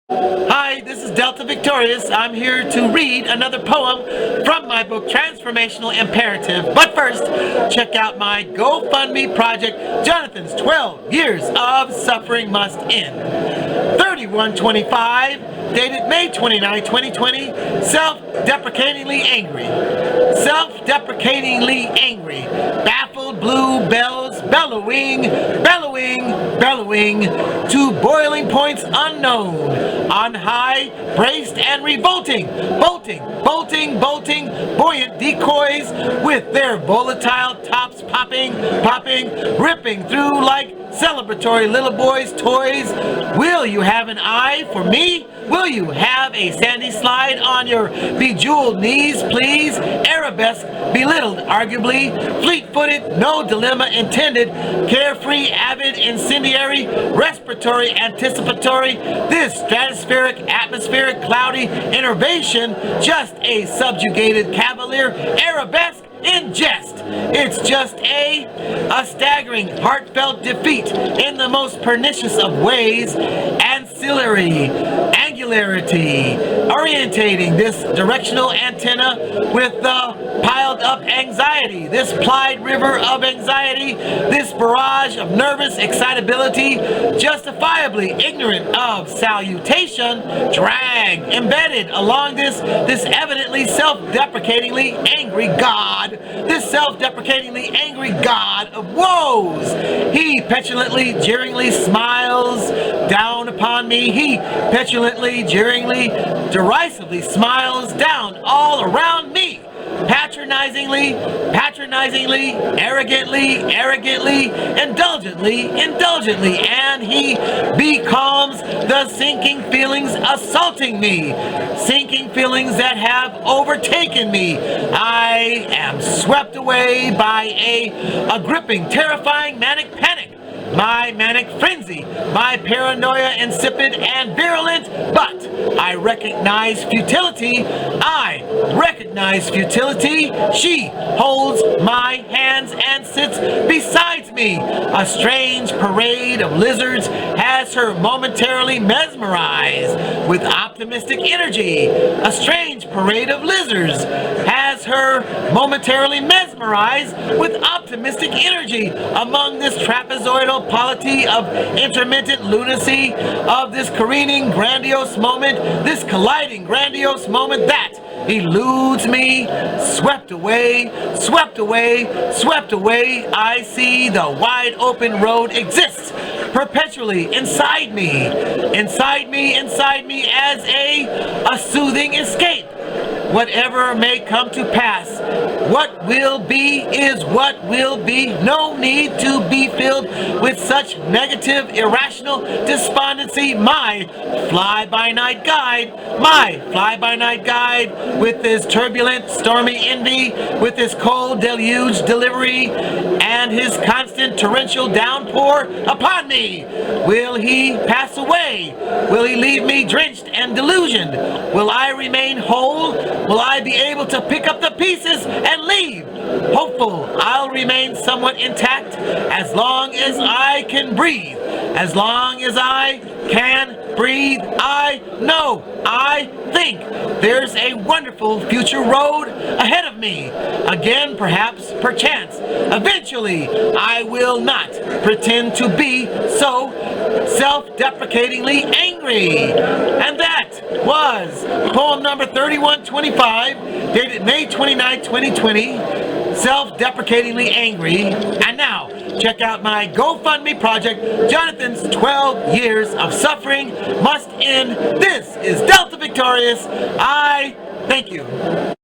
Hi, this is Delta Victorious. I'm here to read another poem from my book Transformational Imperative. But first, check out my GoFundMe project, Jonathan's 12 Years of Suffering Must End. 3125, dated May 29, 2020, self-deprecatingly angry. Self-deprecatingly angry. Baffled blue bells bellowing, bellowing, bellowing to boiling points unknown. On high, braced and revolting, bolting, bolting, bolting, buoyant decoys with their volatile tops popping, popping, ripping through like celebratory little boys' toys. Will you have an eye for me? Will you have a sandy slide on your bejeweled knees, please? Arabesque, belittled, arguably, fleet-footed, no dilemma intended, carefree, avid, incendiary, respiratory, anticipatory, this stratospheric, atmospheric, cloudy innervation, just a subjugated cavalier, arabesque, in jest. It's just a staggering, heartfelt defeat in the most pernicious of ways. Ancillary, angularity, orientating this directional antenna with the piled up anxiety, this plied river of anxiety, this barrage of nervous excitability, justifiably ignorant of salutation, drag embedded along this evidently self-deprecatingly angry God. This self-deprecatingly angry God of woes. He petulantly, jeeringly smiles down upon me. He petulantly, jeeringly, derisively smiles down all around me. Patronizingly, patronizingly, arrogantly, arrogantly, indulgently, indulgently, and he becalms the sinking feelings assaulting me, sinking feelings that have overtaken me. I am swept away by a gripping, terrifying manic panic. My manic frenzy, my paranoia insipid and virulent, but I recognize futility. I recognize futility. She holds my hands and sits beside me. A strange parade of lizards has her momentarily mesmerized with optimistic energy. A strange parade of lizards has her momentarily mesmerized with optimistic energy among this trapezoidal polity of intermittent lunacy, of this careening grandiose moment, this colliding grandiose moment that eludes me, swept away, swept away, swept away. I see the wide open road exists perpetually inside me, inside me, inside me as a soothing escape. Whatever may come to pass, what will be is what will be. No need to be filled with such negative, irrational despondency. My fly-by-night guide, my fly-by-night guide, with his turbulent, stormy envy, with his cold deluge delivery, and his constant torrential downpour upon me. Will he pass away? Will he leave me drenched and delusioned? Will I remain whole? Will I be able to pick up the pieces and leave? Hopeful I'll remain somewhat intact as long as I can breathe. As long as I can breathe, I know, I think there's a wonderful future road ahead of me. Again, perhaps, perchance, eventually, I will not pretend to be so self-deprecatingly angry. And that was poem number 3125, dated May 29, 2020, Self-Deprecatingly Angry. And now, check out my GoFundMe project, Jonathan's 12 Years of Suffering Must End. This is Delta Victorious. I thank you.